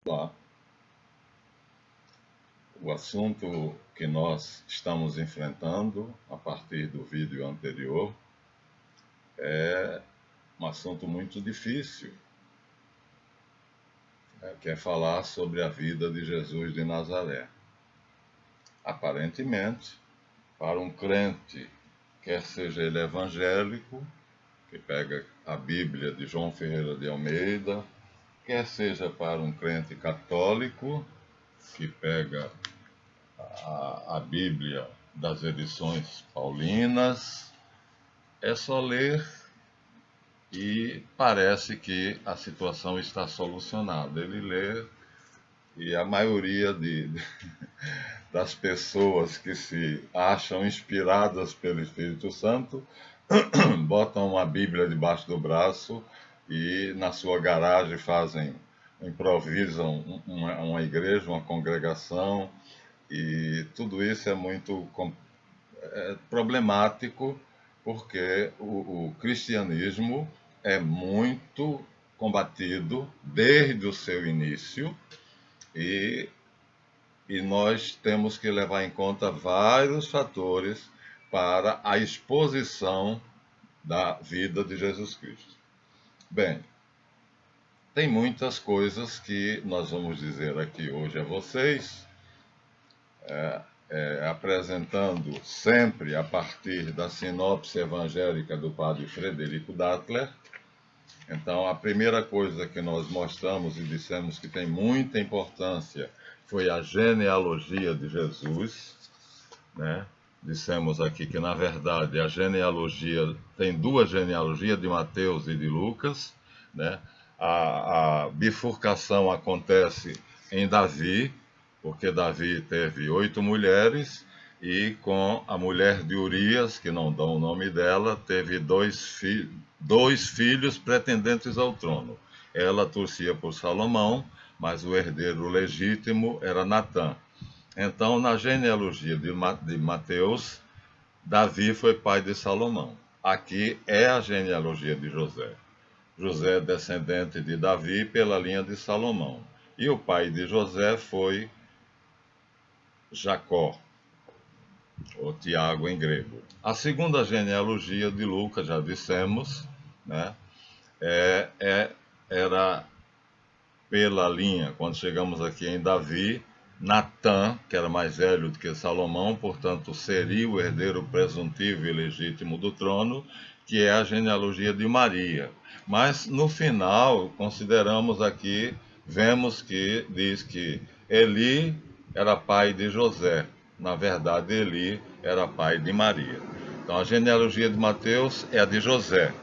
Lá, o assunto que nós estamos enfrentando a partir do vídeo anterior é um assunto muito difícil, que é falar sobre a vida de Jesus de Nazaré. Aparentemente, para um crente, quer seja ele evangélico, que pega a Bíblia de João Ferreira de Almeida, quer seja para um crente católico, que pega a Bíblia das edições paulinas, é só ler e parece que a situação está solucionada. Ele lê e a maioria das pessoas que se acham inspiradas pelo Espírito Santo botam uma Bíblia debaixo do braço e na sua garagem improvisam uma igreja, uma congregação, e tudo isso é muito problemático, porque o cristianismo é muito combatido desde o seu início e, e nós temos que levar em conta vários fatores para a exposição da vida de Jesus Cristo. Bem, tem muitas coisas que nós vamos dizer aqui hoje a vocês, apresentando sempre a partir da sinopse evangélica do padre Frederico Dattler. Então, a primeira coisa que nós mostramos e dissemos que tem muita importância foi a genealogia de Jesus, né? Dissemos aqui que, na verdade, a genealogia tem duas genealogias, de Mateus e de Lucas, né? A bifurcação acontece em Davi, porque Davi teve 8 mulheres e com a mulher de Urias, que não dão o nome dela, teve dois filhos pretendentes ao trono. Ela torcia por Salomão, mas o herdeiro legítimo era Natã. Então, na genealogia de Mateus, Davi foi pai de Salomão. Aqui é a genealogia de José. José é descendente de Davi pela linha de Salomão. E o pai de José foi Jacó, ou Tiago em grego. A segunda genealogia de Lucas, já dissemos, né, era pela linha, quando chegamos aqui em Davi, Natã, que era mais velho do que Salomão, portanto seria o herdeiro presuntivo e legítimo do trono, que é a genealogia de Maria. Mas no final, consideramos aqui, vemos que diz que Eli era pai de José. Na verdade, Eli era pai de Maria. Então a genealogia de Mateus é a de José,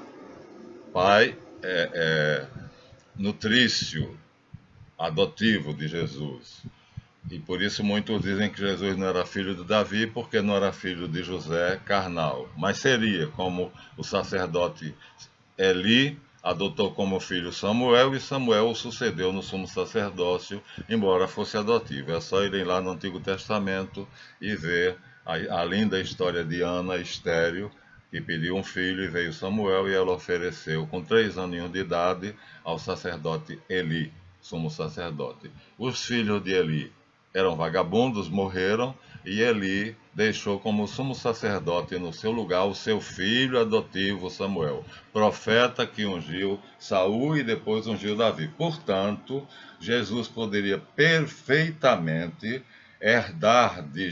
pai nutrício, adotivo de Jesus. E por isso muitos dizem que Jesus não era filho de Davi, porque não era filho de José carnal. Mas seria, como o sacerdote Eli adotou como filho Samuel, e Samuel o sucedeu no sumo sacerdócio, embora fosse adotivo. É só irem lá no Antigo Testamento e ver a linda história de Ana estéril, que pediu um filho e veio Samuel, e ela ofereceu com 3 aninhos de idade ao sacerdote Eli, sumo sacerdote. Os filhos de Eli eram vagabundos, morreram, e Eli deixou como sumo sacerdote no seu lugar o seu filho adotivo Samuel, profeta que ungiu Saul e depois ungiu Davi. Portanto, Jesus poderia perfeitamente herdar de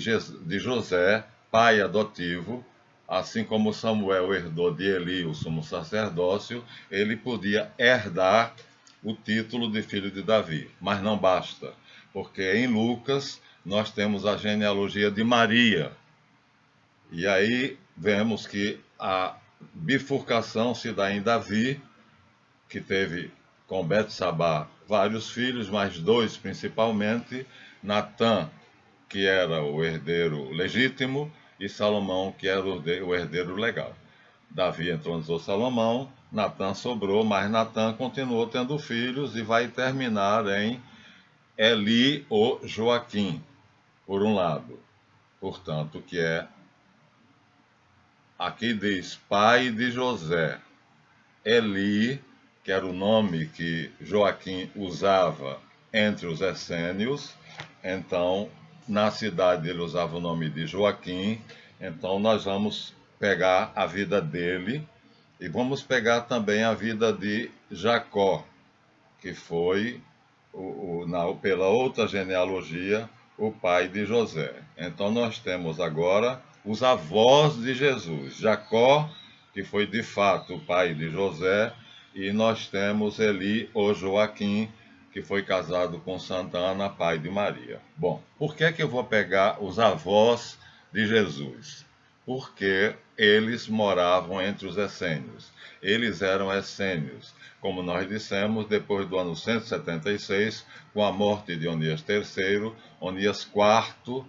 José, pai adotivo, assim como Samuel herdou de Eli o sumo sacerdócio, ele podia herdar o título de filho de Davi. Mas não basta, porque em Lucas nós temos a genealogia de Maria. E aí vemos que a bifurcação se dá em Davi, que teve com Betsabá vários filhos, mas 2 principalmente, Natã, que era o herdeiro legítimo, e Salomão, que era o herdeiro legal. Davi entronizou Salomão, Natã sobrou, mas Natã continuou tendo filhos e vai terminar em Eli ou Joaquim, por um lado. Portanto, que é, aqui diz, pai de José. Eli, que era o nome que Joaquim usava entre os essênios. Então, na cidade ele usava o nome de Joaquim. Então, nós vamos pegar a vida dele e vamos pegar também a vida de Jacó, que foi, pela outra genealogia, o pai de José. Então, nós temos agora os avós de Jesus. Jacó, que foi de fato o pai de José, e nós temos Eli ou Joaquim, que foi casado com Santa Ana, pai de Maria. Bom, por que que eu vou pegar os avós de Jesus? Porque eles moravam entre os essênios. Eles eram essênios. Como nós dissemos, depois do ano 176, com a morte de Onias III, Onias IV,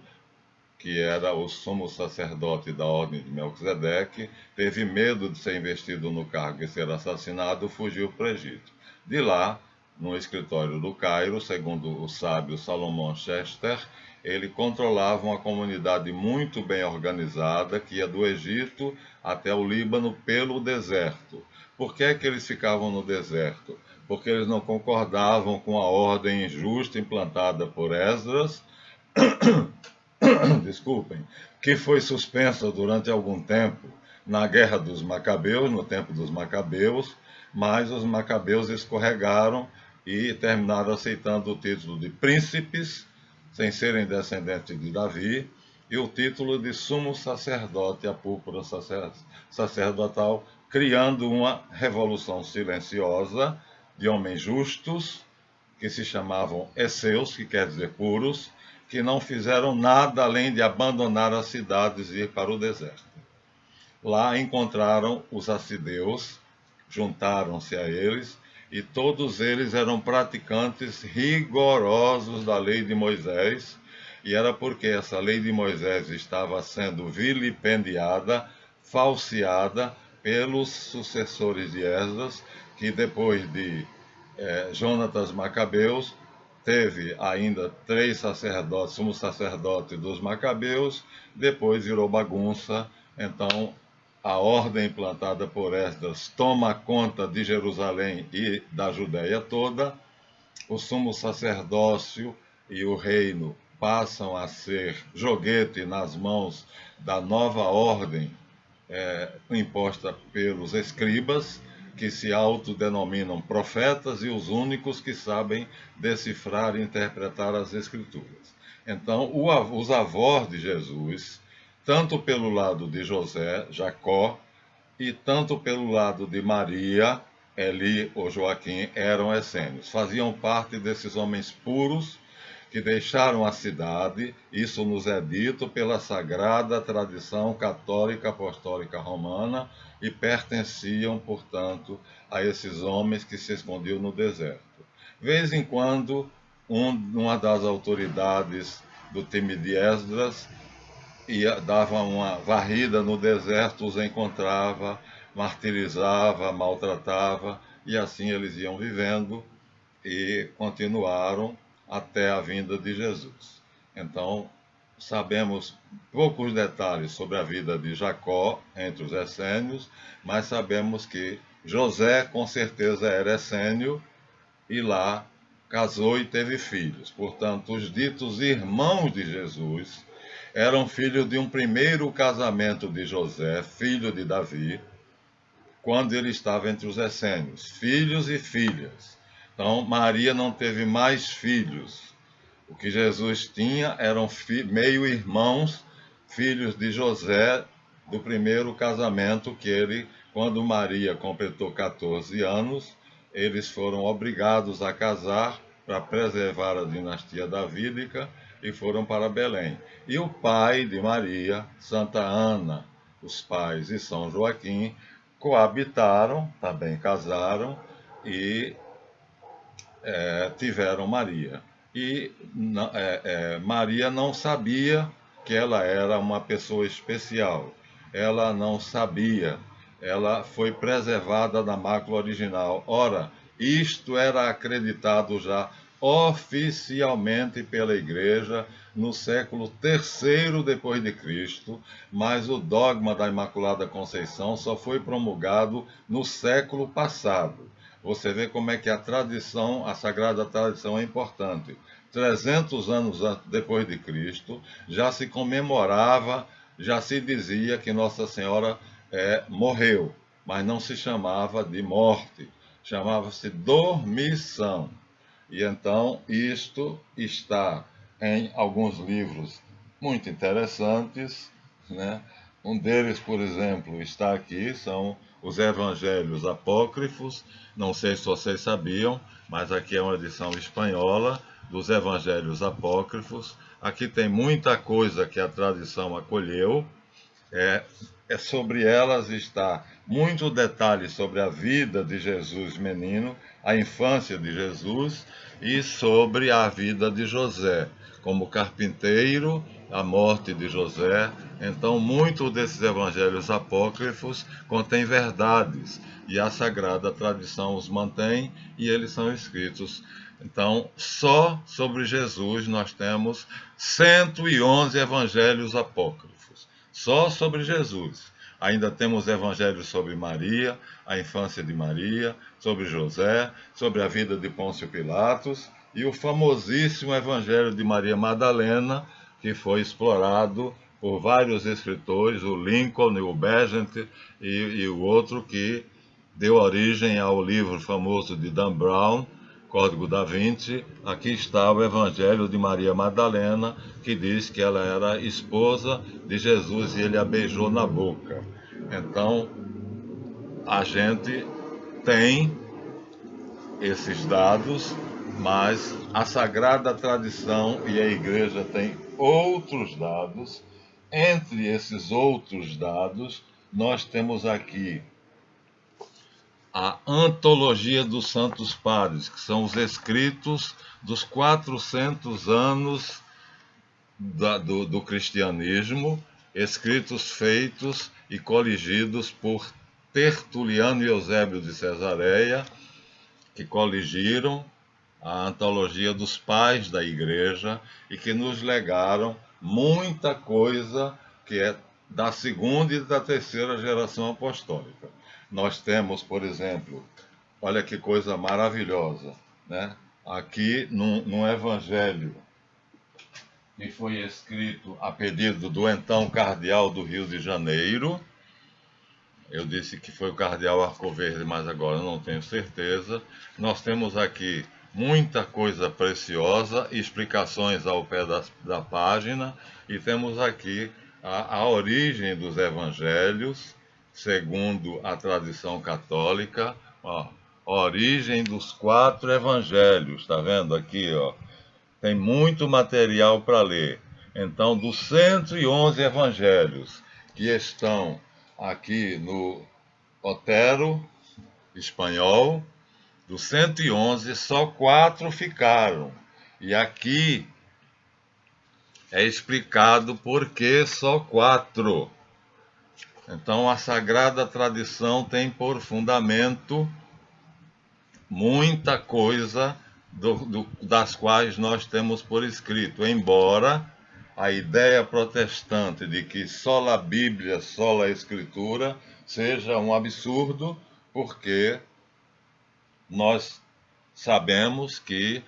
que era o sumo sacerdote da ordem de Melquisedeque, teve medo de ser investido no cargo e ser assassinado, fugiu para o Egito. De lá, no escritório do Cairo, segundo o sábio Salomão Chester, ele controlava uma comunidade muito bem organizada que ia do Egito até o Líbano pelo deserto. Por que é que eles ficavam no deserto? Porque eles não concordavam com a ordem injusta implantada por Esdras, desculpem, que foi suspensa durante algum tempo na Guerra dos Macabeus, no tempo dos Macabeus, mas os Macabeus escorregaram e terminaram aceitando o título de príncipes, sem serem descendentes de Davi, e o título de sumo sacerdote, a púrpura sacerdotal, criando uma revolução silenciosa de homens justos, que se chamavam esseus, que quer dizer puros, que não fizeram nada além de abandonar as cidades e ir para o deserto. Lá encontraram os assideus, juntaram-se a eles, e todos eles eram praticantes rigorosos da lei de Moisés, e era porque essa lei de Moisés estava sendo vilipendiada, falseada pelos sucessores de Esdras, que depois de Jonatas Macabeus, teve ainda 3 sacerdotes, sumo sacerdote dos Macabeus, depois virou bagunça, então a ordem implantada por Esdras toma conta de Jerusalém e da Judéia toda, o sumo sacerdócio e o reino passam a ser joguete nas mãos da nova ordem imposta pelos escribas, que se autodenominam profetas e os únicos que sabem decifrar e interpretar as escrituras. Então, os avós de Jesus, tanto pelo lado de José, Jacó, e tanto pelo lado de Maria, Eli ou Joaquim, eram essênios. Faziam parte desses homens puros que deixaram a cidade, isso nos é dito pela sagrada tradição católica apostólica romana, e pertenciam, portanto, a esses homens que se escondiam no deserto. De vez em quando, uma das autoridades do time de Esdras dava uma varrida no deserto, os encontrava, martirizava, maltratava, e assim eles iam vivendo e continuaram até a vinda de Jesus. Então, sabemos poucos detalhes sobre a vida de Jacó entre os essênios, mas sabemos que José com certeza era essênio e lá casou e teve filhos. Portanto, os ditos irmãos de Jesus eram filhos de um primeiro casamento de José, filho de Davi, quando ele estava entre os essênios, filhos e filhas. Então, Maria não teve mais filhos. O que Jesus tinha eram meio-irmãos, filhos de José, do primeiro casamento que ele, quando Maria completou 14 anos, eles foram obrigados a casar para preservar a dinastia davídica e foram para Belém. E o pai de Maria, Santa Ana, os pais e São Joaquim, coabitaram, também casaram e tiveram Maria. E Maria não sabia que ela era uma pessoa especial. Ela não sabia. Ela foi preservada da mácula original. Ora, isto era acreditado já oficialmente pela Igreja no século III depois de Cristo, mas o dogma da Imaculada Conceição só foi promulgado no século passado. Você vê como é que a tradição, a sagrada tradição é importante. 300 anos depois de Cristo, já se comemorava, já se dizia que Nossa Senhora morreu, mas não se chamava de morte, chamava-se dormição. E então isto está em alguns livros muito interessantes, né? Um deles, por exemplo, está aqui, são os Evangelhos Apócrifos. Não sei se vocês sabiam, mas aqui é uma edição espanhola dos Evangelhos Apócrifos. Aqui tem muita coisa que a tradição acolheu. É, sobre elas está muito detalhe sobre a vida de Jesus menino, a infância de Jesus e sobre a vida de José, como carpinteiro, a morte de José. Então, muito desses evangelhos apócrifos contém verdades e a sagrada tradição os mantém e eles são escritos. Então, só sobre Jesus nós temos 111 evangelhos apócrifos. Só sobre Jesus. Ainda temos evangelhos sobre Maria, a infância de Maria, sobre José, sobre a vida de Pôncio Pilatos e o famosíssimo evangelho de Maria Madalena, que foi explorado por vários escritores, o Lincoln, o Begent e o outro que deu origem ao livro famoso de Dan Brown, Código da Vinci. Aqui está o Evangelho de Maria Madalena, que diz que ela era esposa de Jesus e ele a beijou na boca. Então, a gente tem esses dados, mas a sagrada tradição e a igreja têm outros dados. Entre esses outros dados, nós temos aqui a Antologia dos Santos Padres, que são os escritos dos 400 anos do cristianismo, escritos feitos e coligidos por Tertuliano e Eusébio de Cesareia, que coligiram a antologia dos pais da igreja e que nos legaram muita coisa que é da segunda e da terceira geração apostólica. Nós temos, por exemplo, olha que coisa maravilhosa, né? Aqui num evangelho que foi escrito a pedido do então cardeal do Rio de Janeiro. Eu disse que foi o cardeal Arcoverde, mas agora não tenho certeza. Nós temos aqui muita coisa preciosa, explicações ao pé da página, e temos aqui a origem dos evangelhos, segundo a tradição católica. Ó, origem dos 4 evangelhos, está vendo aqui, ó? Tem muito material para ler. Então, dos 111 evangelhos que estão aqui no Otero espanhol, dos 111, só 4 ficaram. E aqui é explicado por que só 4. Então, a sagrada tradição tem por fundamento muita coisa das quais nós temos por escrito, embora a ideia protestante de que só a Bíblia, só a Escritura, seja um absurdo, porque nós sabemos que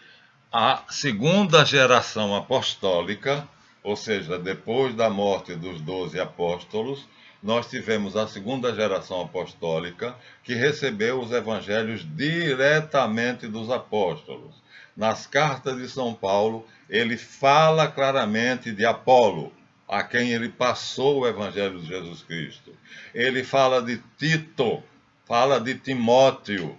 a segunda geração apostólica, ou seja, depois da morte dos 12 apóstolos, nós tivemos a segunda geração apostólica que recebeu os evangelhos diretamente dos apóstolos. Nas cartas de São Paulo, ele fala claramente de Apolo, a quem ele passou o evangelho de Jesus Cristo. Ele fala de Tito, fala de Timóteo,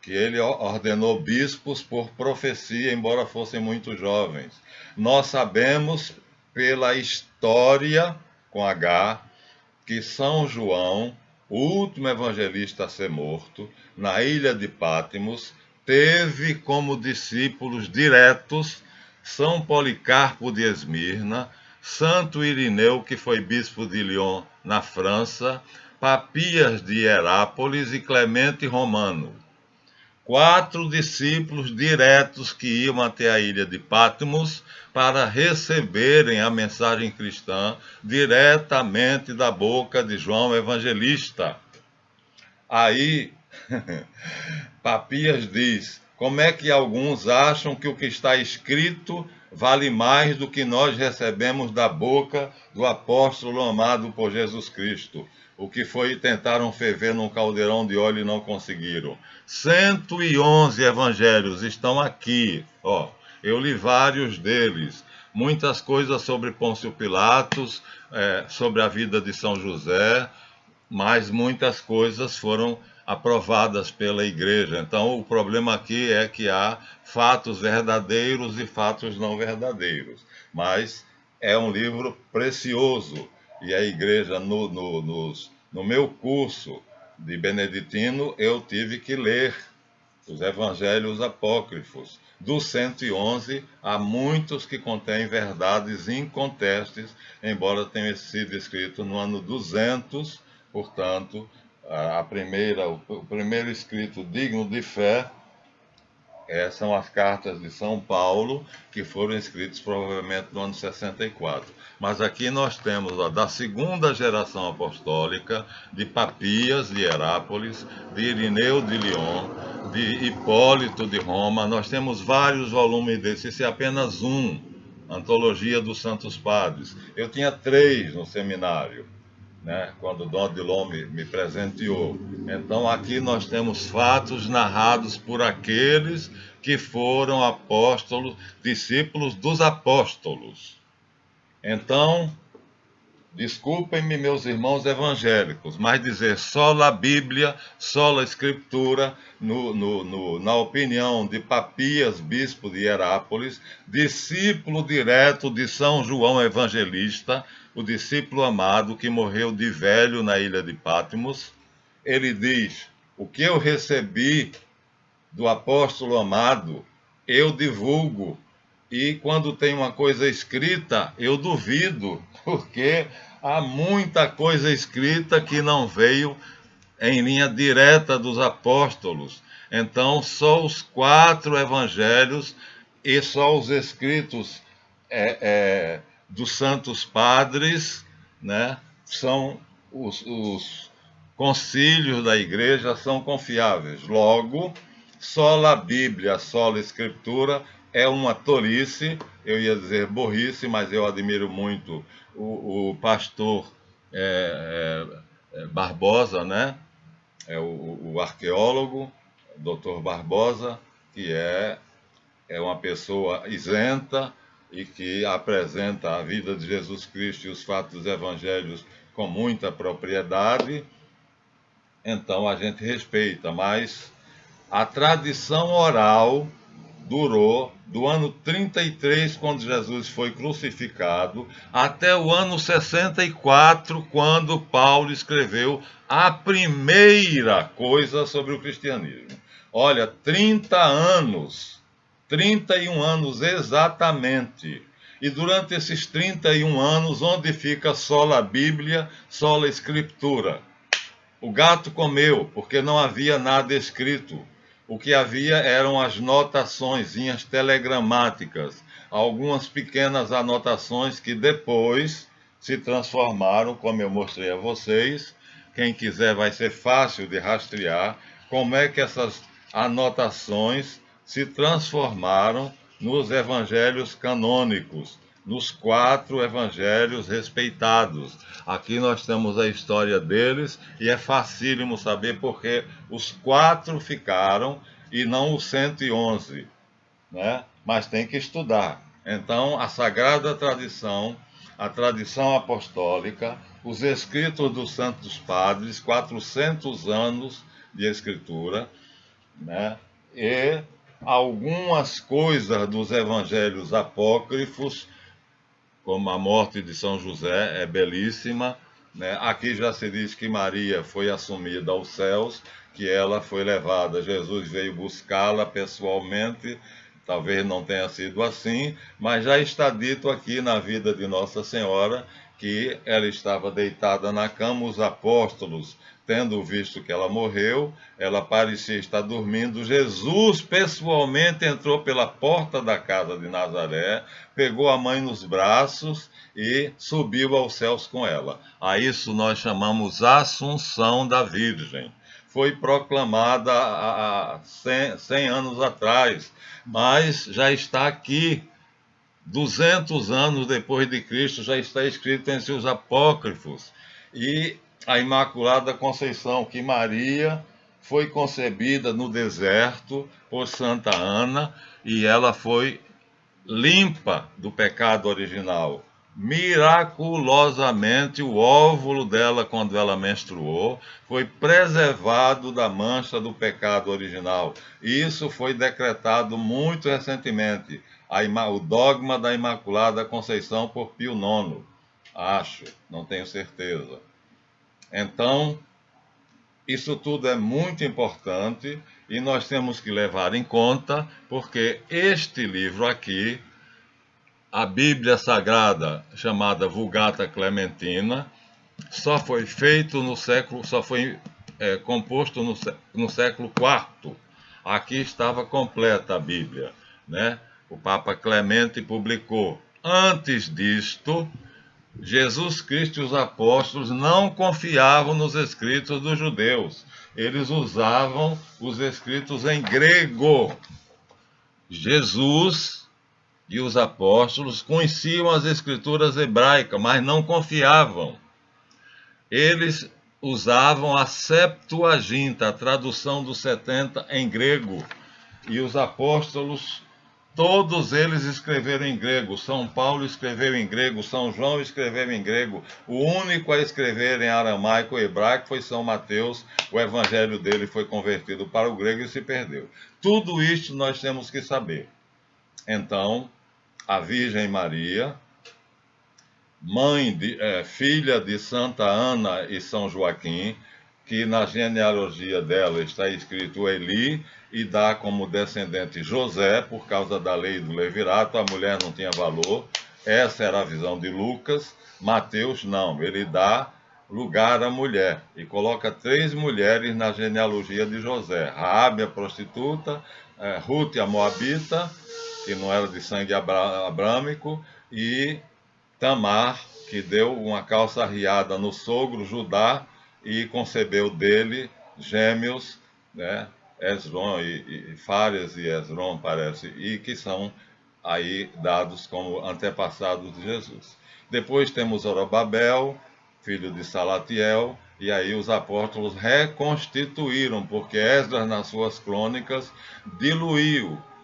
que ele ordenou bispos por profecia, embora fossem muito jovens. Nós sabemos pela história, com H, que São João, o último evangelista a ser morto, na ilha de Patmos, teve como discípulos diretos São Policarpo de Esmirna, Santo Irineu, que foi bispo de Lyon, na França, Papias de Hierápolis e Clemente Romano. 4 discípulos diretos que iam até a ilha de Patmos para receberem a mensagem cristã diretamente da boca de João Evangelista. Aí Papias diz: como é que alguns acham que o que está escrito vale mais do que nós recebemos da boca do apóstolo amado por Jesus Cristo? O que foi e tentaram ferver num caldeirão de óleo e não conseguiram. 111 evangelhos estão aqui, ó. Eu li vários deles. Muitas coisas sobre Pôncio Pilatos, sobre a vida de São José, mas muitas coisas foram aprovadas pela igreja. Então, o problema aqui é que há fatos verdadeiros e fatos não verdadeiros. Mas é um livro precioso. E a igreja, no meu curso de beneditino, eu tive que ler os evangelhos apócrifos. Dos 111, há muitos que contêm verdades incontestes, embora tenha sido escrito no ano 200, portanto, o primeiro escrito digno de fé são as cartas de São Paulo, que foram escritas provavelmente no ano 64. Mas aqui nós temos da segunda geração apostólica, de Papias de Herápolis, de Irineu de Lyon, de Hipólito de Roma. Nós temos vários volumes desses, esse é apenas um, Antologia dos Santos Padres. Eu tinha 3 no seminário, né, quando Dom Odilon me presenteou. Então aqui nós temos fatos narrados por aqueles que foram apóstolos, discípulos dos apóstolos. Então, desculpem-me, meus irmãos evangélicos, mas dizer sola Bíblia, sola Escritura, na opinião de Papias, bispo de Herápolis, discípulo direto de São João Evangelista, o discípulo amado que morreu de velho na ilha de Patmos, ele diz: o que eu recebi do apóstolo amado, eu divulgo. E quando tem uma coisa escrita, eu duvido, porque há muita coisa escrita que não veio em linha direta dos apóstolos. Então, só os 4 evangelhos e só os escritos dos santos padres, né, são os concílios da igreja são confiáveis. Logo, sola a Bíblia, sola a Escritura é uma tolice, eu ia dizer burrice, mas eu admiro muito o pastor Barbosa, né? O arqueólogo, Dr. Barbosa, que é uma pessoa isenta e que apresenta a vida de Jesus Cristo e os fatos dos evangelhos com muita propriedade. Então a gente respeita, mas a tradição oral durou do ano 33, quando Jesus foi crucificado, até o ano 64, quando Paulo escreveu a primeira coisa sobre o cristianismo. Olha, 30 anos, 31 anos exatamente. E durante esses 31 anos, onde fica sola a Bíblia, sola a Escritura? O gato comeu, porque não havia nada escrito. O que havia eram as notaçõezinhas telegramáticas, algumas pequenas anotações que depois se transformaram, como eu mostrei a vocês. Quem quiser vai ser fácil de rastrear como é que essas anotações se transformaram nos evangelhos canônicos, nos 4 evangelhos respeitados. Aqui nós temos a história deles e é facílimo saber porque os 4 ficaram e não os 111, né? Mas tem que estudar. Então, a Sagrada Tradição, a tradição apostólica, os escritos dos Santos Padres, 400 anos de escritura, né? E algumas coisas dos evangelhos apócrifos, como a morte de São José, é belíssima, né? Aqui já se diz que Maria foi assumida aos céus, que ela foi levada, Jesus veio buscá-la pessoalmente, talvez não tenha sido assim, mas já está dito aqui na vida de Nossa Senhora que ela estava deitada na cama, os apóstolos, tendo visto que ela morreu, ela parecia estar dormindo. Jesus pessoalmente entrou pela porta da casa de Nazaré, pegou a mãe nos braços e subiu aos céus com ela. A isso nós chamamos Assunção da Virgem. foi proclamada há 100 anos atrás, mas já está aqui. 200 anos depois de Cristo já está escrito entre os apócrifos. E a Imaculada Conceição, que Maria foi concebida no deserto por Santa Ana e ela foi limpa do pecado original. Miraculosamente, o óvulo dela, quando ela menstruou, foi preservado da mancha do pecado original. E isso foi decretado muito recentemente, o dogma da Imaculada Conceição por Pio IX, acho, não tenho certeza. Então, isso tudo é muito importante e nós temos que levar em conta, porque este livro aqui, a Bíblia Sagrada, chamada Vulgata Clementina, só foi feito no século, só foi composto no século IV. Aqui estava completa a Bíblia, né? O Papa Clemente publicou. Antes disto, Jesus Cristo e os apóstolos não confiavam nos escritos dos judeus. Eles usavam os escritos em grego. Jesus e os apóstolos conheciam as escrituras hebraicas, mas não confiavam. Eles usavam a Septuaginta, a tradução dos 70 em grego, e os apóstolos, todos eles escreveram em grego. São Paulo escreveu em grego, São João escreveu em grego. O único a escrever em aramaico e hebraico foi São Mateus. O evangelho dele foi convertido para o grego e se perdeu. Tudo isto nós temos que saber. Então, a Virgem Maria, filha de Santa Ana e São Joaquim, que na genealogia dela está escrito Eli, e dá como descendente José, por causa da lei do levirato, a mulher não tinha valor. Essa era a visão de Lucas. Mateus não, ele dá lugar à mulher, e coloca 3 mulheres na genealogia de José: Raabe, a prostituta, Ruth, a moabita, que não era de sangue abrâmico, e Tamar, que deu uma calça arriada no sogro Judá e concebeu dele gêmeos, né? Esrom e Fáres e Esrom, parece, e que são aí dados como antepassados de Jesus. Depois temos Zorobabel, filho de Salatiel, e aí os apóstolos reconstituíram, porque Esdras, nas suas crônicas,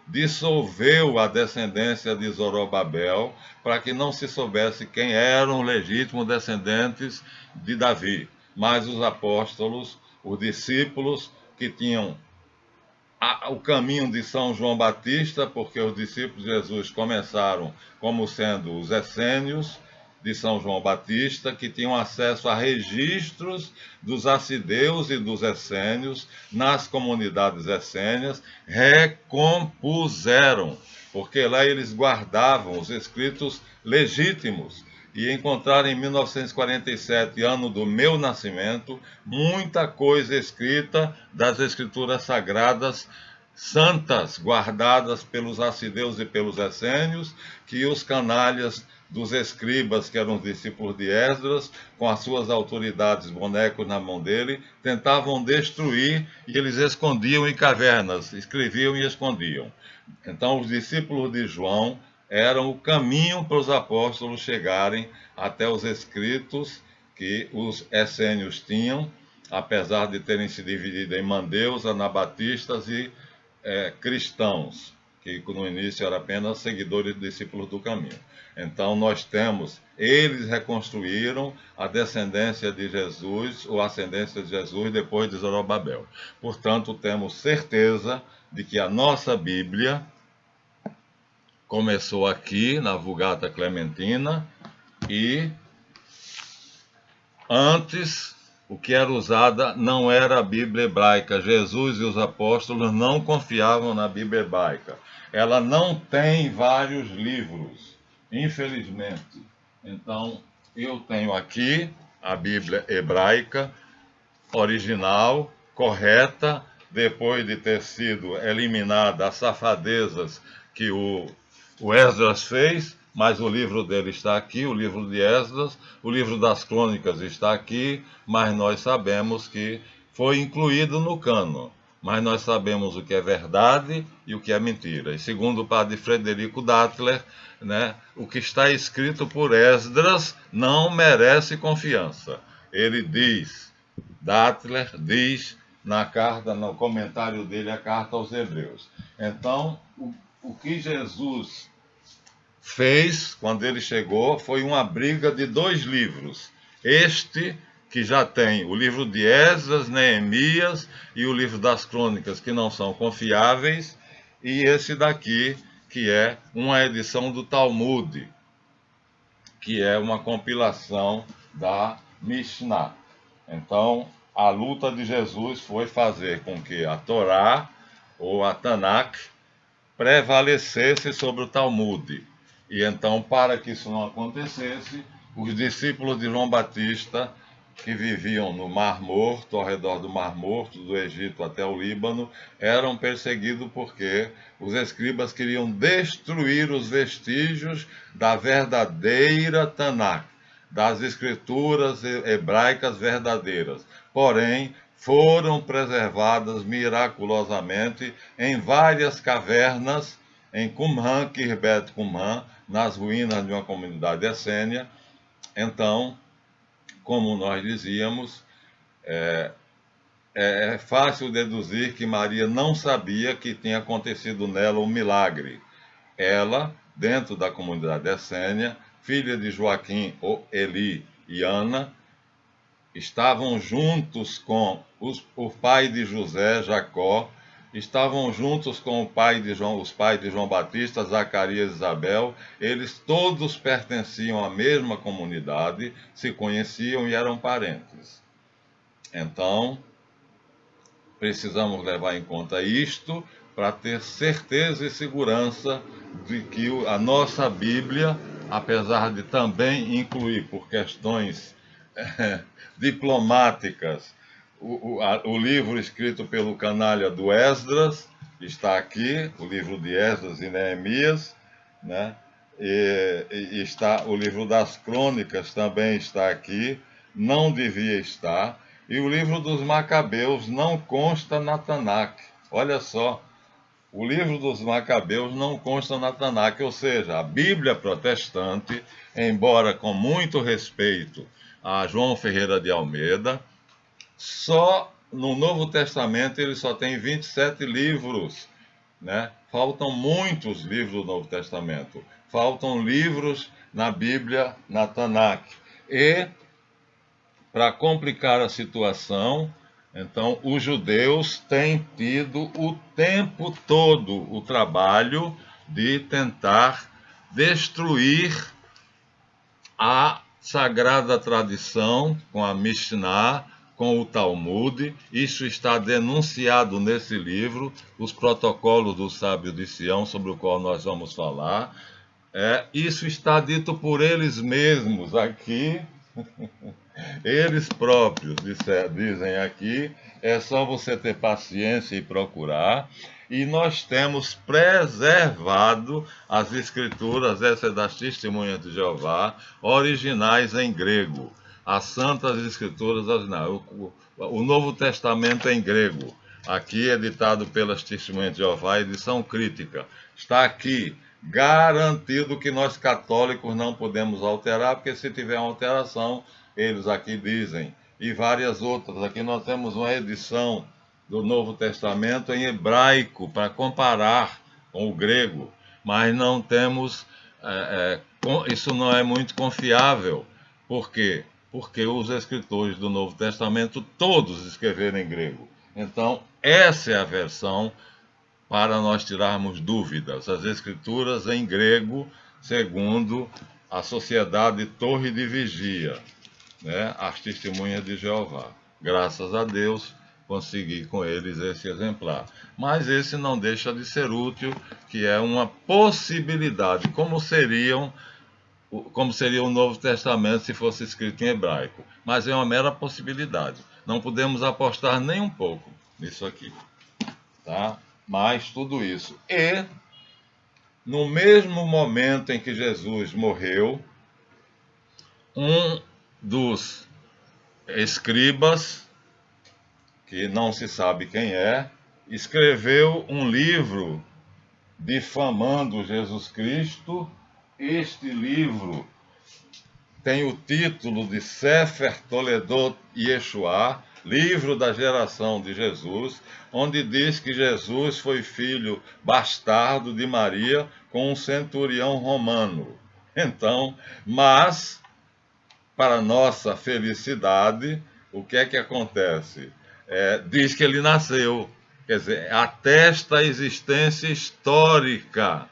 dissolveu a descendência de Zorobabel, para que não se soubesse quem eram legítimos descendentes de Davi. Mas os apóstolos, os discípulos que tinham o caminho de São João Batista, porque os discípulos de Jesus começaram como sendo os essênios de São João Batista, que tinham acesso a registros dos assideus e dos essênios nas comunidades essênias, recompuseram, porque lá eles guardavam os escritos legítimos. E encontraram em 1947, ano do meu nascimento, muita coisa escrita das escrituras sagradas santas, guardadas pelos assideus e pelos essênios, que os canalhas dos escribas, que eram os discípulos de Esdras, com as suas autoridades, bonecos na mão dele, tentavam destruir, e eles escondiam em cavernas, escreviam e escondiam. Então, os discípulos de João eram o caminho para os apóstolos chegarem até os escritos que os essênios tinham, apesar de terem se dividido em mandeus, anabatistas e cristãos, que no início eram apenas seguidores e discípulos do caminho. Então nós temos, eles reconstruíram a descendência de Jesus, ou a ascendência de Jesus depois de Zorobabel. Portanto, temos certeza de que a nossa Bíblia começou aqui na Vulgata Clementina, e antes o que era usada não era a Bíblia hebraica. Jesus e os apóstolos não confiavam na Bíblia hebraica. Ela não tem vários livros, infelizmente. Então, eu tenho aqui a Bíblia hebraica original, correta, depois de ter sido eliminada as safadezas que o Esdras fez, mas o livro dele está aqui, o livro de Esdras, o livro das crônicas está aqui, mas nós sabemos que foi incluído no cânon, mas nós sabemos o que é verdade e o que é mentira. E segundo o padre Frederico Dattler, né, o que está escrito por Esdras não merece confiança. Ele diz, Dattler diz na carta, no comentário dele, a carta aos Hebreus. Então, o que Jesus fez quando ele chegou foi uma briga de 2 livros. Este, que já tem o livro de Esdras, Neemias e o livro das Crônicas, que não são confiáveis, e esse daqui, que é uma edição do Talmud, que é uma compilação da Mishnah. Então, a luta de Jesus foi fazer com que a Torá, ou a Tanakh, prevalecesse sobre o Talmud. E então, para que isso não acontecesse, os discípulos de João Batista, que viviam no Mar Morto, ao redor do Mar Morto, do Egito até o Líbano, eram perseguidos porque os escribas queriam destruir os vestígios da verdadeira Tanakh, das escrituras hebraicas verdadeiras. Porém, foram preservadas miraculosamente em várias cavernas em Qumran, Khirbet Qumran, nas ruínas de uma comunidade essênia. Então, como nós dizíamos, é fácil deduzir que Maria não sabia que tinha acontecido nela um milagre. Ela, dentro da comunidade essênia, filha de Joaquim, Eli e Ana, estavam juntos com o pai de José, Jacó, estavam juntos com os pais de João Batista, Zacarias e Isabel. Eles todos pertenciam à mesma comunidade, se conheciam e eram parentes. Então, precisamos levar em conta isto para ter certeza e segurança de que a nossa Bíblia, apesar de também incluir, por questões diplomáticas, o livro escrito pelo canalha do Esdras, está aqui, o livro de Esdras e Neemias, né? E está o livro das Crônicas, também está aqui, não devia estar, e o livro dos Macabeus não consta na Tanakh. Olha só, o livro dos Macabeus não consta na Tanakh, ou seja, a Bíblia protestante, embora com muito respeito a João Ferreira de Almeida, só no Novo Testamento ele só tem 27 livros, né? Faltam muitos livros do Novo Testamento, faltam livros na Bíblia, na Tanakh. E, para complicar a situação, então, os judeus têm tido o tempo todo o trabalho de tentar destruir a sagrada tradição com a Mishnah, com o Talmud. Isso está denunciado nesse livro, Os Protocolos do Sábio de Sião, sobre o qual nós vamos falar. Isso está dito por eles mesmos aqui. Eles próprios dizem aqui, é só você ter paciência e procurar. E nós temos preservado as escrituras, essa é das Testemunhas de Jeová, originais em grego. As Santas Escrituras originais. O Novo Testamento em grego, aqui editado pelas Testemunhas de Jeová, edição crítica. Está aqui, garantido que nós católicos não podemos alterar, porque se tiver uma alteração, eles aqui dizem, e várias outras. Aqui nós temos uma edição do Novo Testamento em hebraico para comparar com o grego, mas não temos, isso não é muito confiável. Por quê? Porque os escritores do Novo Testamento todos escreveram em grego. Então, essa é a versão para nós tirarmos dúvidas. As escrituras em grego, segundo a Sociedade Torre de Vigia, né, as Testemunhas de Jeová. Graças a Deus, consegui com eles esse exemplar. Mas esse não deixa de ser útil, que é uma possibilidade, como seria o Novo Testamento se fosse escrito em hebraico. Mas é uma mera possibilidade. Não podemos apostar nem um pouco nisso aqui. Tá? Mas tudo isso. E, no mesmo momento em que Jesus morreu, um dos escribas, que não se sabe quem é, escreveu um livro difamando Jesus Cristo. Este livro tem o título de Sefer Toledot Yeshua, livro da geração de Jesus, onde diz que Jesus foi filho bastardo de Maria com um centurião romano. Então, mas, para nossa felicidade, o que é que acontece? Diz que ele nasceu, quer dizer, atesta a existência histórica.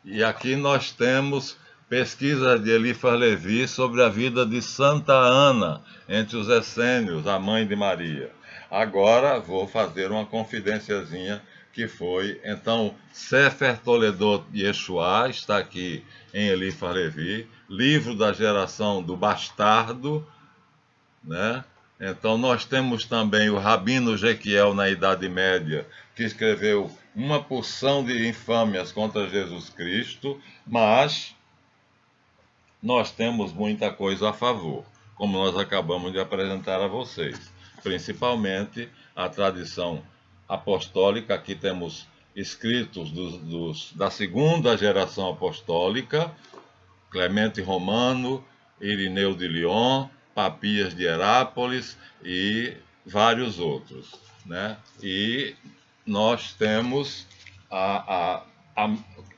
E aqui nós temos pesquisas de Eliphas Levi sobre a vida de Santa Ana, entre os essênios, a mãe de Maria. Agora vou fazer uma confidenciazinha que foi, então, Sefer Toledot Yeshua, está aqui em Eliphas Levi, livro da geração do bastardo, né? Então nós temos também o Rabino Jequiel na Idade Média, que escreveu uma porção de infâmias contra Jesus Cristo, mas nós temos muita coisa a favor, como nós acabamos de apresentar a vocês, principalmente a tradição apostólica. Aqui temos escritos da segunda geração apostólica, Clemente Romano, Irineu de Lyon, Papias de Herápolis e vários outros, né? E nós temos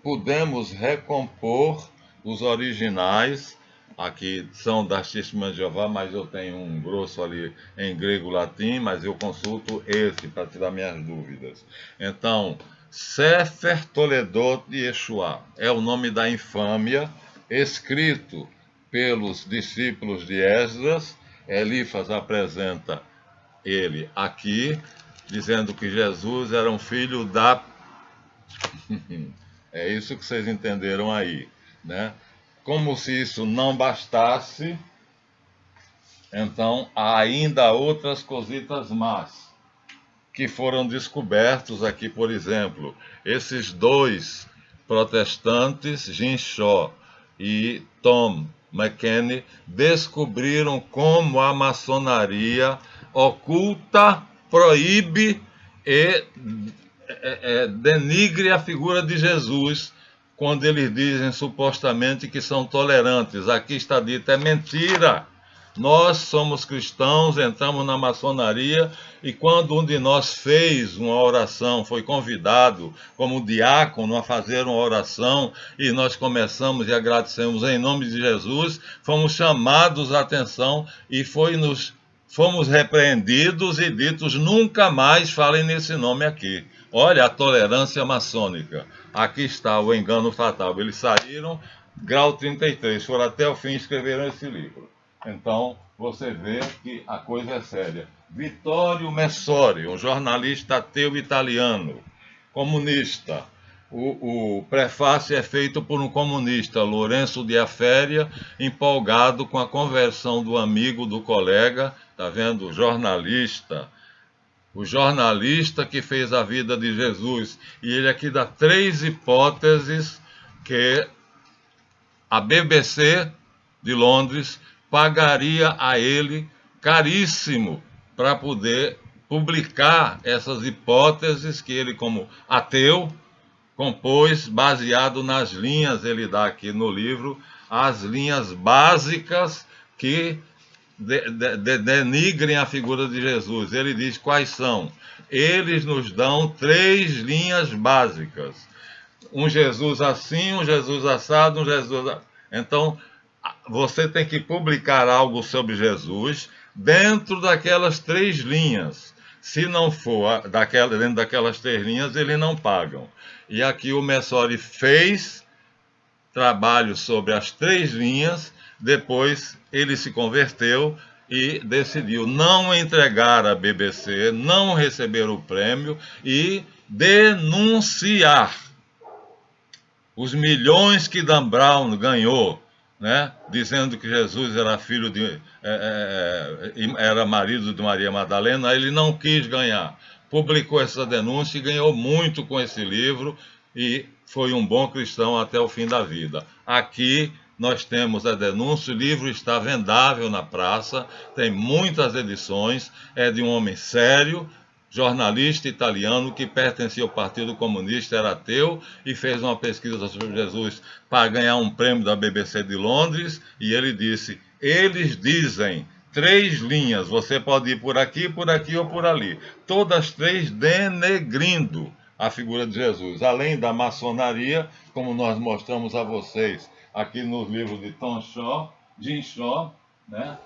podemos recompor os originais. Aqui são das Testemunhas de Jeová, mas eu tenho um grosso ali em grego-latim, mas eu consulto esse para tirar minhas dúvidas. Então, Sefer Toledot Yeshua é o nome da infâmia, escrito pelos discípulos de Esdras. Eliphas apresenta ele aqui, dizendo que Jesus era um filho da... É isso que vocês entenderam aí, né? Como se isso não bastasse, então há ainda outras cositas más que foram descobertos aqui. Por exemplo, esses dois protestantes, Jim Shaw e Tom McKenney, descobriram como a maçonaria oculta, proíbe e denigre a figura de Jesus, quando eles dizem supostamente que são tolerantes. Aqui está dito, é mentira. Nós somos cristãos, entramos na maçonaria, e quando um de nós fez uma oração, foi convidado como diácono a fazer uma oração, e nós começamos e agradecemos em nome de Jesus, fomos chamados a atenção e fomos repreendidos e ditos, nunca mais falem nesse nome aqui. Olha a tolerância maçônica. Aqui está o engano fatal. Eles saíram, grau 33, foram até o fim e escreveram esse livro. Então, você vê que a coisa é séria. Vittorio Messori, um jornalista ateu italiano, comunista. O prefácio é feito por um comunista, Lourenço de Aféria, empolgado com a conversão do amigo, do colega, tá vendo? Jornalista. O jornalista que fez a vida de Jesus. E ele aqui dá 3 hipóteses que a BBC de Londres pagaria a ele caríssimo para poder publicar essas hipóteses que ele, como ateu, compôs baseado nas linhas, ele dá aqui no livro, as linhas básicas que denigrem a figura de Jesus. Ele diz quais são. Eles nos dão 3 linhas básicas. Um Jesus assim, um Jesus assado, um Jesus... Então, você tem que publicar algo sobre Jesus dentro daquelas 3 linhas. Se não for dentro daquelas 3 linhas, eles não pagam. E aqui o Messori fez trabalho sobre as 3 linhas. Depois ele se converteu e decidiu não entregar a BBC, não receber o prêmio e denunciar os milhões que Dan Brown ganhou, né? Dizendo que Jesus era filho era marido de Maria Madalena. Ele não quis ganhar. Publicou essa denúncia e ganhou muito com esse livro e foi um bom cristão até o fim da vida. Aqui nós temos a denúncia, o livro está vendável na praça, tem muitas edições, é de um homem sério, jornalista italiano que pertencia ao Partido Comunista, era ateu e fez uma pesquisa sobre Jesus para ganhar um prêmio da BBC de Londres, e ele disse: eles dizem 3 linhas, você pode ir por aqui ou por ali, todas 3 denegrindo a figura de Jesus, além da maçonaria, como nós mostramos a vocês aqui nos livros de Tom Shaw, Jim Shaw, né?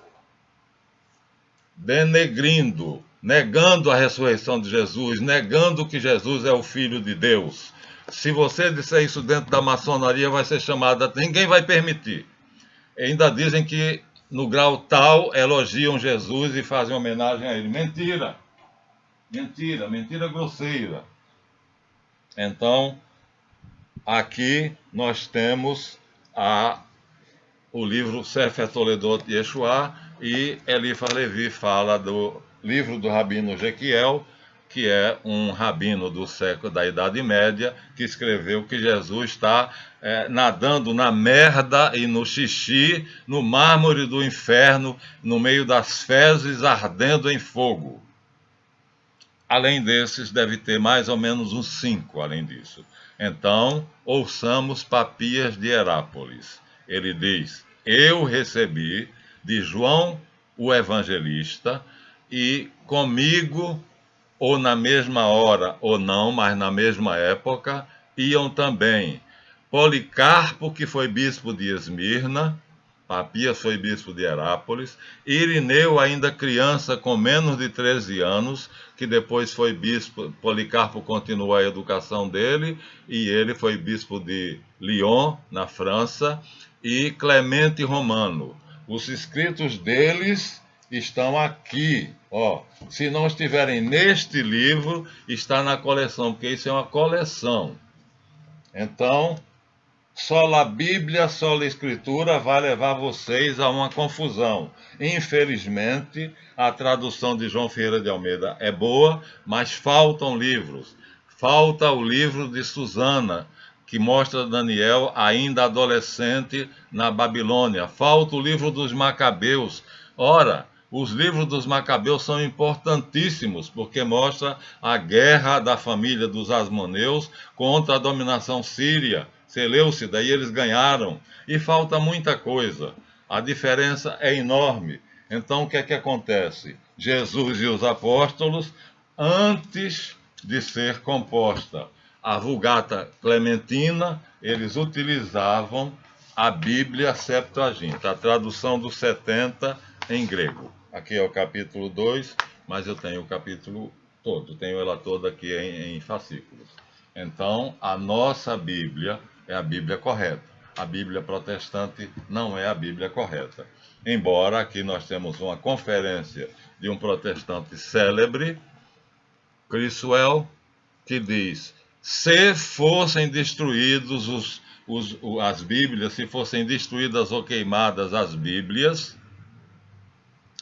Denegrindo, negando a ressurreição de Jesus, negando que Jesus é o Filho de Deus. Se você disser isso dentro da maçonaria, vai ser chamada, ninguém vai permitir. Ainda dizem que no grau tal elogiam Jesus e fazem homenagem a ele. Mentira, mentira, mentira grosseira. Então, aqui nós temos o livro Sefer Toledot Yeshua, e Eliphaz Levi fala do livro do Rabino Jequiel, que é um rabino do século da Idade Média, que escreveu que Jesus está nadando na merda e no xixi, no mármore do inferno, no meio das fezes ardendo em fogo. Além desses, deve ter mais ou menos uns 5, além disso. Então, ouçamos Papias de Herápolis. Ele diz: eu recebi de João o Evangelista, e comigo, ou na mesma hora ou não, mas na mesma época, iam também Policarpo, que foi bispo de Esmirna, Papias foi bispo de Herápolis, Irineu, ainda criança, com menos de 13 anos, que depois foi bispo. Policarpo continuou a educação dele, e ele foi bispo de Lyon, na França, e Clemente Romano. Os escritos deles estão aqui. Se não estiverem neste livro, está na coleção, porque isso é uma coleção. Então, só a Bíblia, só a Escritura vai levar vocês a uma confusão. Infelizmente, a tradução de João Ferreira de Almeida é boa, mas faltam livros. Falta o livro de Susana, que mostra Daniel ainda adolescente na Babilônia. Falta o livro dos Macabeus. Ora, os livros dos Macabeus são importantíssimos, porque mostra a guerra da família dos Asmoneus contra a dominação síria, Seleucida, e eles ganharam. E falta muita coisa. A diferença é enorme. Então, o que é que acontece? Jesus e os apóstolos, antes de ser composta a Vulgata Clementina, eles utilizavam a Bíblia Septuaginta, a tradução dos 70 em grego. Aqui é o capítulo 2, mas eu tenho o capítulo todo, tenho ela toda aqui em fascículos. Então, a nossa Bíblia é a Bíblia correta. A Bíblia protestante não é a Bíblia correta. Embora aqui nós temos uma conferência de um protestante célebre, Criswell, que diz: se fossem destruídos as Bíblias, se fossem destruídas ou queimadas as Bíblias,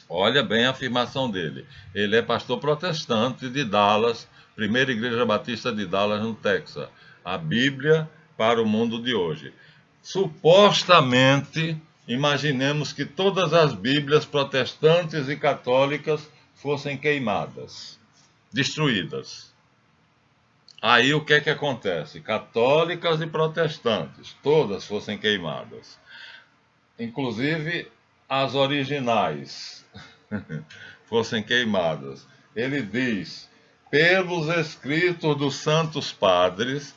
olha bem a afirmação dele. Ele é pastor protestante de Dallas, Primeira Igreja Batista de Dallas, no Texas. A Bíblia para o mundo de hoje. Supostamente, imaginemos que todas as Bíblias protestantes e católicas fossem queimadas, destruídas. Aí o que é que acontece? Católicas e protestantes, todas fossem queimadas. Inclusive as originais fossem queimadas. Ele diz: pelos escritos dos santos padres,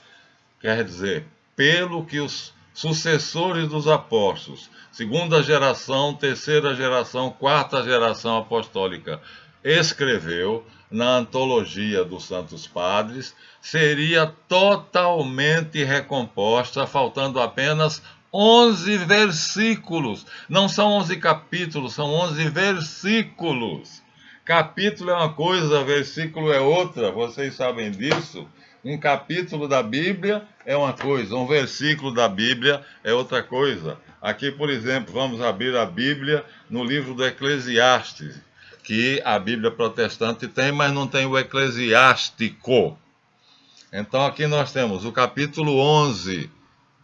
quer dizer, pelo que os sucessores dos apóstolos, segunda geração, terceira geração, quarta geração apostólica, escreveu na antologia dos santos padres, seria totalmente recomposta, faltando apenas 11 versículos. Não são 11 capítulos, são 11 versículos. Capítulo é uma coisa, versículo é outra, vocês sabem disso? Um capítulo da Bíblia é uma coisa, um versículo da Bíblia é outra coisa. Aqui, por exemplo, vamos abrir a Bíblia no livro do Eclesiastes, que a Bíblia protestante tem, mas não tem o eclesiástico. Então aqui nós temos o capítulo 11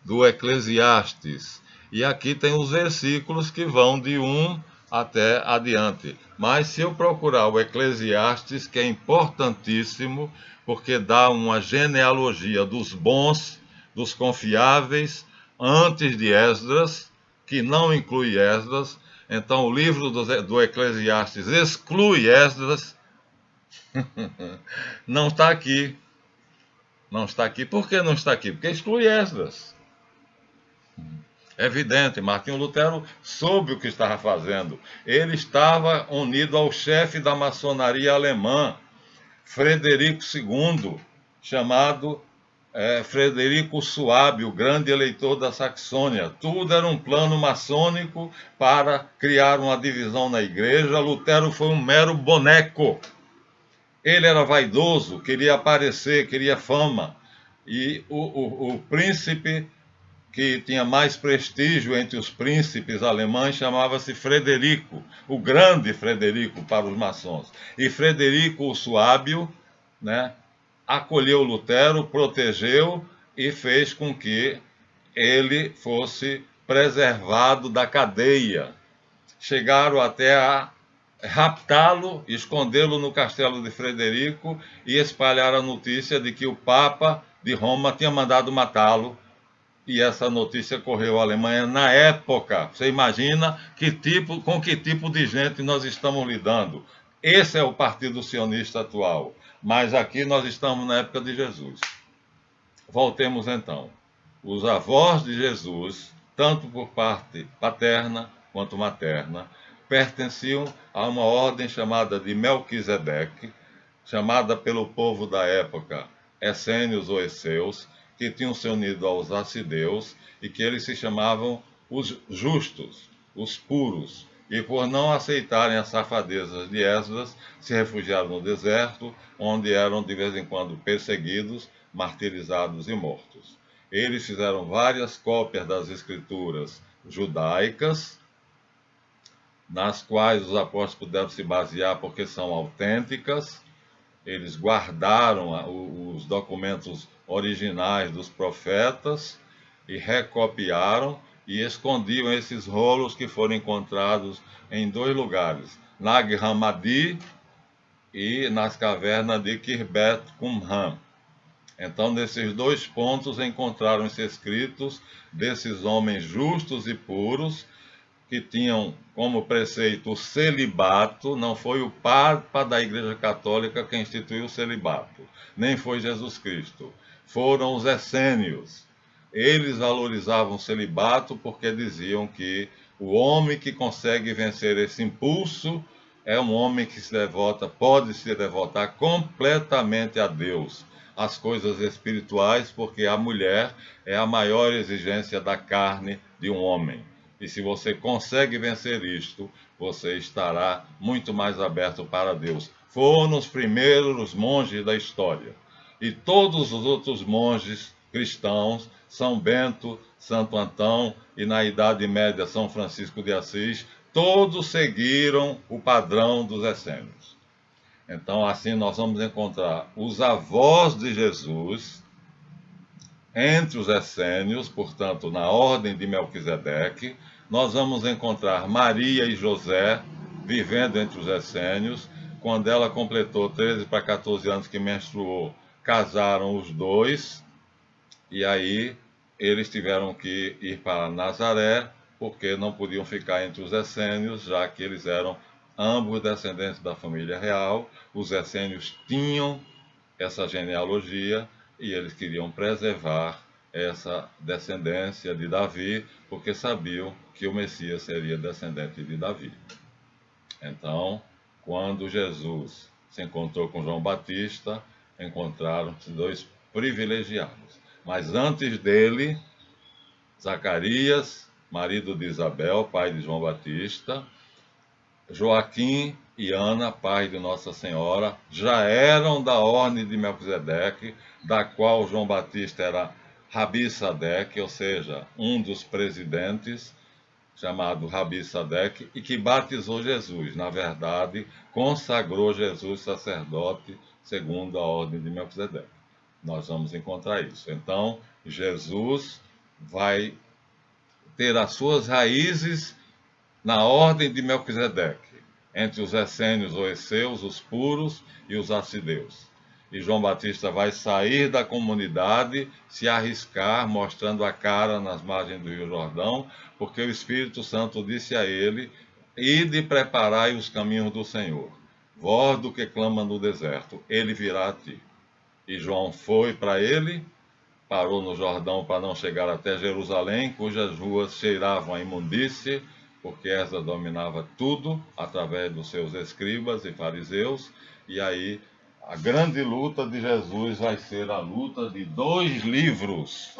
do Eclesiastes. E aqui tem os versículos que vão de 1 até adiante. Mas se eu procurar o Eclesiastes, que é importantíssimo, porque dá uma genealogia dos bons, dos confiáveis, antes de Esdras, que não inclui Esdras. Então, o livro do Eclesiastes exclui Esdras, não está aqui. Não está aqui. Por que não está aqui? Porque exclui Esdras. É evidente, Martinho Lutero soube o que estava fazendo. Ele estava unido ao chefe da maçonaria alemã, Frederico II, chamado Frederico Suabe, o grande eleitor da Saxônia. Tudo era um plano maçônico para criar uma divisão na igreja. Lutero foi um mero boneco. Ele era vaidoso, queria aparecer, queria fama. E o príncipe que tinha mais prestígio entre os príncipes alemães chamava-se Frederico, o grande Frederico para os maçons. E Frederico o Suábio, né, acolheu Lutero, protegeu e fez com que ele fosse preservado da cadeia. Chegaram até a raptá-lo, escondê-lo no castelo de Frederico e espalhar a notícia de que o Papa de Roma tinha mandado matá-lo. E essa notícia correu à Alemanha na época. Você imagina com que tipo de gente nós estamos lidando? Esse é o Partido Sionista atual. Mas aqui nós estamos na época de Jesus. Voltemos então. Os avós de Jesus, tanto por parte paterna quanto materna, pertenciam a uma ordem chamada de Melquisedeque, chamada pelo povo da época essênios ou esseus, que tinham se unido aos assideus e que eles se chamavam os justos, os puros. E por não aceitarem as safadezas de Esdras, se refugiaram no deserto, onde eram de vez em quando perseguidos, martirizados e mortos. Eles fizeram várias cópias das escrituras judaicas, nas quais os apóstolos puderam se basear porque são autênticas. Eles guardaram os documentos originais dos profetas e recopiaram e escondiam esses rolos que foram encontrados em 2 lugares, Nag Hammadi e nas cavernas de Khirbet Qumran. Então, nesses 2 pontos encontraram-se escritos desses homens justos e puros que tinham como preceito o celibato. Não foi o Papa da Igreja Católica que instituiu o celibato, nem foi Jesus Cristo. Foram os essênios. Eles valorizavam o celibato porque diziam que o homem que consegue vencer esse impulso é um homem que pode se devotar completamente a Deus, às coisas espirituais, porque a mulher é a maior exigência da carne de um homem. E se você consegue vencer isto, você estará muito mais aberto para Deus. Foram os primeiros monges da história. E todos os outros monges cristãos, São Bento, Santo Antão e na Idade Média São Francisco de Assis, todos seguiram o padrão dos essênios. Então, assim, nós vamos encontrar os avós de Jesus entre os essênios, portanto, na ordem de Melquisedeque. Nós vamos encontrar Maria e José vivendo entre os essênios. Quando ela completou 13 para 14 anos que menstruou, casaram os dois, e aí eles tiveram que ir para Nazaré, porque não podiam ficar entre os essênios, já que eles eram ambos descendentes da família real. Os essênios tinham essa genealogia e eles queriam preservar essa descendência de Davi, porque sabiam que o Messias seria descendente de Davi. Então, quando Jesus se encontrou com João Batista, encontraram-se 2 privilegiados. Mas antes dele, Zacarias, marido de Isabel, pai de João Batista, Joaquim e Ana, pai de Nossa Senhora, já eram da ordem de Melquisedeque, da qual João Batista era Rabi Sadeque, ou seja, um dos presidentes, chamado Rabi Sadeque, e que batizou Jesus. Na verdade, consagrou Jesus sacerdote segundo a ordem de Melquisedeque. Nós vamos encontrar isso. Então, Jesus vai ter as suas raízes na ordem de Melquisedeque, entre os essênios ou esseus, os puros e os assideus. E João Batista vai sair da comunidade, se arriscar, mostrando a cara nas margens do Rio Jordão, porque o Espírito Santo disse a ele: ide preparai os caminhos do Senhor, voz do que clama no deserto, ele virá a ti. E João foi para ele, parou no Jordão para não chegar até Jerusalém, cujas ruas cheiravam a imundície, porque Esdras dominava tudo através dos seus escribas e fariseus. E aí a grande luta de Jesus vai ser a luta de dois livros.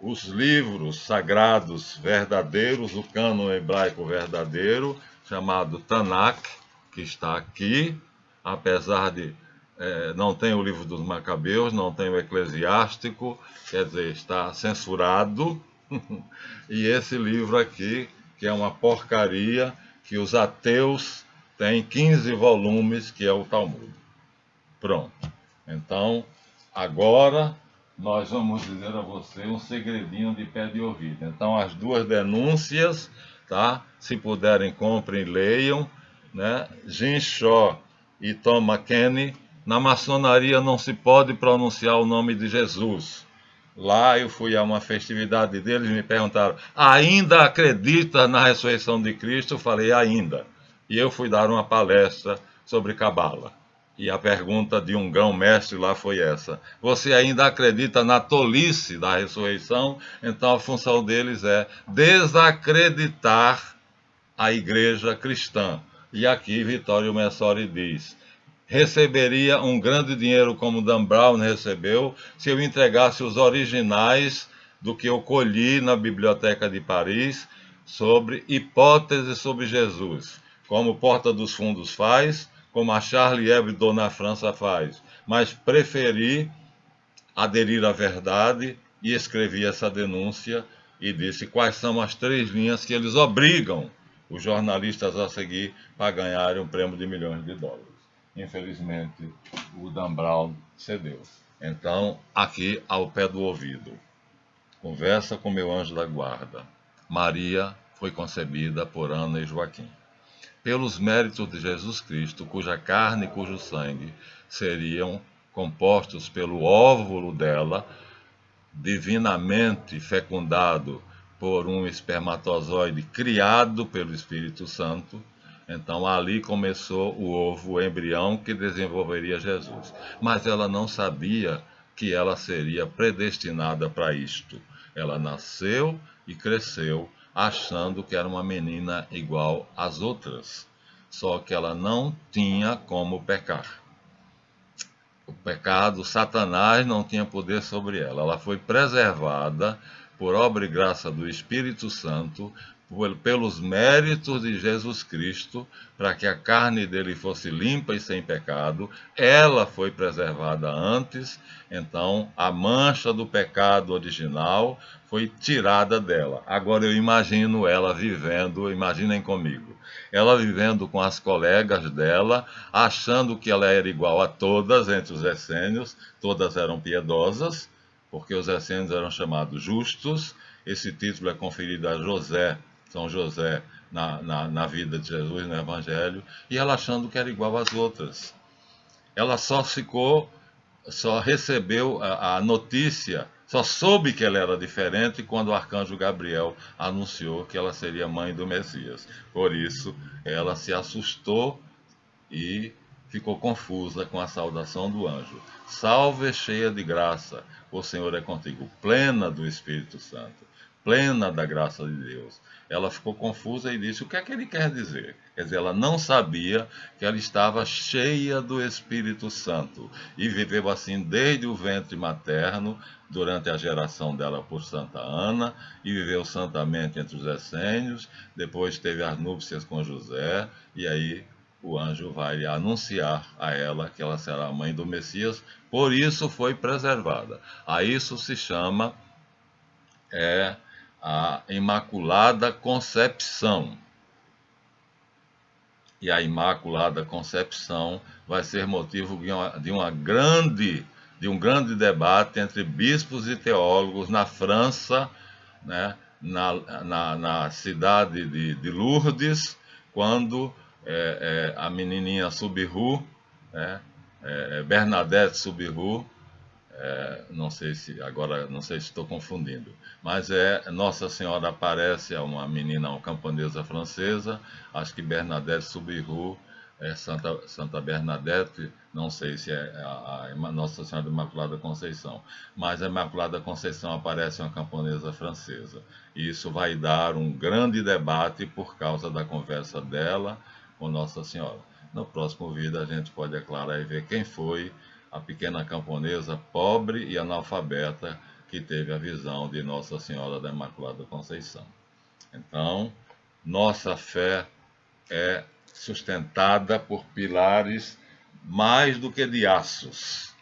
Os livros sagrados verdadeiros, o cânon hebraico verdadeiro, chamado Tanakh, que está aqui, apesar de não tem o livro dos Macabeus, não tem o Eclesiástico, quer dizer, está censurado. E esse livro aqui, que é uma porcaria, que os ateus têm 15 volumes, que é o Talmud. Pronto. Então, agora nós vamos dizer a você um segredinho de pé de ouvido. Então, as duas denúncias, tá? Se puderem, comprem e leiam, né? Jim Shaw e Tom McKenney. Na maçonaria não se pode pronunciar o nome de Jesus. Lá eu fui a uma festividade deles e me perguntaram: ainda acredita na ressurreição de Cristo? Eu falei: ainda. E eu fui dar uma palestra sobre Cabala. E a pergunta de um grão-mestre lá foi essa: você ainda acredita na tolice da ressurreição? Então a função deles é desacreditar a igreja cristã. E aqui Vittorio Messori diz: receberia um grande dinheiro como Dan Brown recebeu se eu entregasse os originais do que eu colhi na Biblioteca de Paris sobre hipóteses sobre Jesus, como Porta dos Fundos faz, como a Charlie Hebdo na França faz. Mas preferi aderir à verdade e escrevi essa denúncia e disse quais são as 3 linhas que eles obrigam os jornalistas a seguir para ganharem um prêmio de milhões de dólares. Infelizmente, o Dan Brown cedeu. Então, aqui ao pé do ouvido. Conversa com meu anjo da guarda. Maria foi concebida por Ana e Joaquim. Pelos méritos de Jesus Cristo, cuja carne e cujo sangue seriam compostos pelo óvulo dela, divinamente fecundado por um espermatozoide criado pelo Espírito Santo. Então ali começou o ovo, o embrião que desenvolveria Jesus. Mas ela não sabia que ela seria predestinada para isto. Ela nasceu e cresceu achando que era uma menina igual às outras. Só que ela não tinha como pecar. O pecado, Satanás não tinha poder sobre ela. Ela foi preservada por obra e graça do Espírito Santo, pelos méritos de Jesus Cristo, para que a carne dele fosse limpa e sem pecado. Ela foi preservada antes, então a mancha do pecado original foi tirada dela. Agora eu imagino ela vivendo, imaginem comigo, ela vivendo com as colegas dela, achando que ela era igual a todas entre os essênios, todas eram piedosas, porque os essênios eram chamados justos. Esse título é conferido a José, São José, na vida de Jesus, no Evangelho, e ela achando que era igual às outras. Ela só recebeu a notícia, só soube que ela era diferente quando o arcanjo Gabriel anunciou que ela seria mãe do Messias. Por isso, ela se assustou e ficou confusa com a saudação do anjo. Salve, cheia de graça, o Senhor é contigo, plena do Espírito Santo, plena da graça de Deus. Ela ficou confusa e disse: o que é que ele quer dizer? Quer dizer, ela não sabia que ela estava cheia do Espírito Santo e viveu assim desde o ventre materno, durante a geração dela por Santa Ana, e viveu santamente entre os essênios. Depois teve as núpcias com José, e aí o anjo vai anunciar a ela que ela será a mãe do Messias, por isso foi preservada. A isso se chama a Imaculada Concepção. E a Imaculada Concepção vai ser motivo de um grande debate entre bispos e teólogos na França, né, na cidade de Lourdes, quando a menininha Subiru, né, Bernadette Subiru, não sei se agora, não sei se estou confundindo, mas Nossa Senhora aparece a uma menina, uma camponesa francesa, acho que Bernadette Subiru Santa Bernadette, não sei se é a Nossa Senhora Imaculada Conceição, mas a Imaculada Conceição aparece uma camponesa francesa. E isso vai dar um grande debate por causa da conversa dela com Nossa Senhora. No próximo vídeo a gente pode aclarar e ver quem foi a pequena camponesa pobre e analfabeta que teve a visão de Nossa Senhora da Imaculada Conceição. Então, nossa fé é sustentada por pilares mais do que de aços.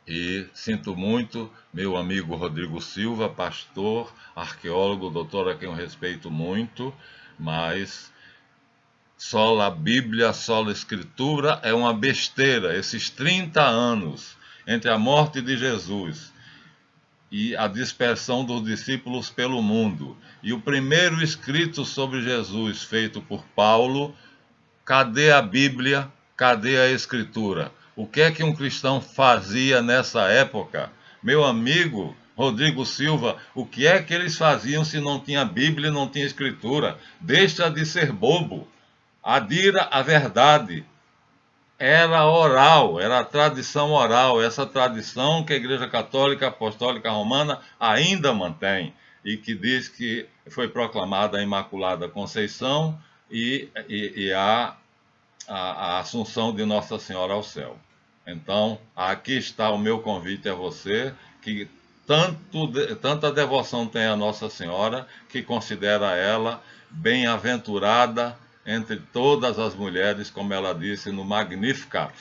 E sinto muito, meu amigo Rodrigo Silva, pastor, arqueólogo, doutor a quem eu respeito muito, mas sola Bíblia, sola Escritura é uma besteira. Esses 30 anos entre a morte de Jesus e a dispersão dos discípulos pelo mundo, e o primeiro escrito sobre Jesus feito por Paulo, cadê a Bíblia? Cadê a Escritura? O que é que um cristão fazia nessa época? Meu amigo Rodrigo Silva, o que é que eles faziam se não tinha Bíblia e não tinha Escritura? Deixa de ser bobo. Adira à verdade. Era oral, era a tradição oral, essa tradição que a Igreja Católica Apostólica Romana ainda mantém, e que diz que foi proclamada a Imaculada Conceição e a Assunção de Nossa Senhora ao céu. Então, aqui está o meu convite a você, que tanta devoção tem a Nossa Senhora, que considera ela bem-aventurada entre todas as mulheres, como ela disse no Magnificat.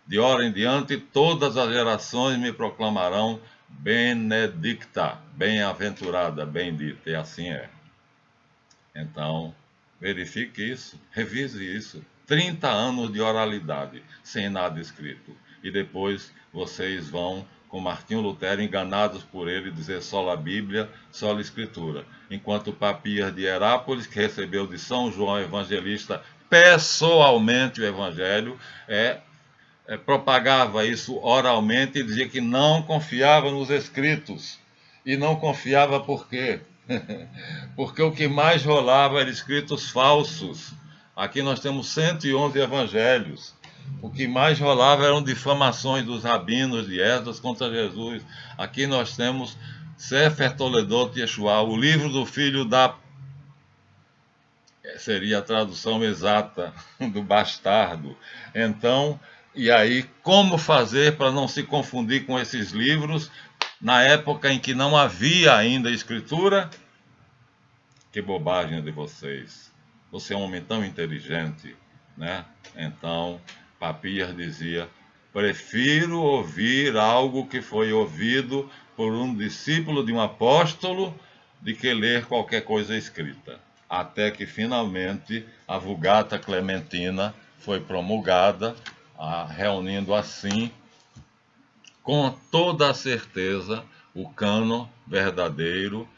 De hora em diante, todas as gerações me proclamarão benedicta, bem-aventurada, bendita, e assim é. Então, verifique isso, revise isso. 30 anos de oralidade, sem nada escrito. E depois vocês vão, com Martinho Lutero, enganados por ele, dizer só a Bíblia, só a Escritura. Enquanto Papias de Herápolis, que recebeu de São João Evangelista pessoalmente o Evangelho, propagava isso oralmente e dizia que não confiava nos escritos. E não confiava por quê? Porque o que mais rolava eram escritos falsos. Aqui nós temos 111 evangelhos. O que mais rolava eram difamações dos rabinos de Esdras contra Jesus. Aqui nós temos Sefer Toledot Yeshua, o livro do filho da... seria a tradução exata do bastardo. Então, e aí, como fazer para não se confundir com esses livros na época em que não havia ainda escritura? Que bobagem de vocês. Você é um homem tão inteligente, né? Então, Papias dizia, prefiro ouvir algo que foi ouvido por um discípulo de um apóstolo de que ler qualquer coisa escrita. Até que, finalmente, a Vulgata Clementina foi promulgada, reunindo assim, com toda a certeza, o cânon verdadeiro,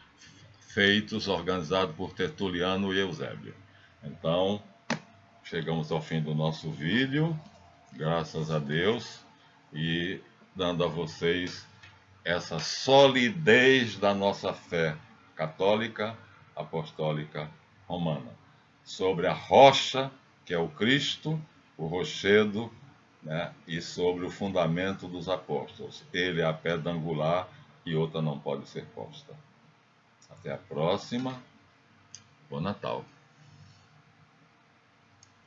feitos, organizado por Tertuliano e Eusébio. Então, chegamos ao fim do nosso vídeo, graças a Deus, e dando a vocês essa solidez da nossa fé católica, apostólica, romana, sobre a rocha, que é o Cristo, o rochedo, né, e sobre o fundamento dos apóstolos. Ele é a pedra angular e outra não pode ser posta. Até a próxima. Bom Natal.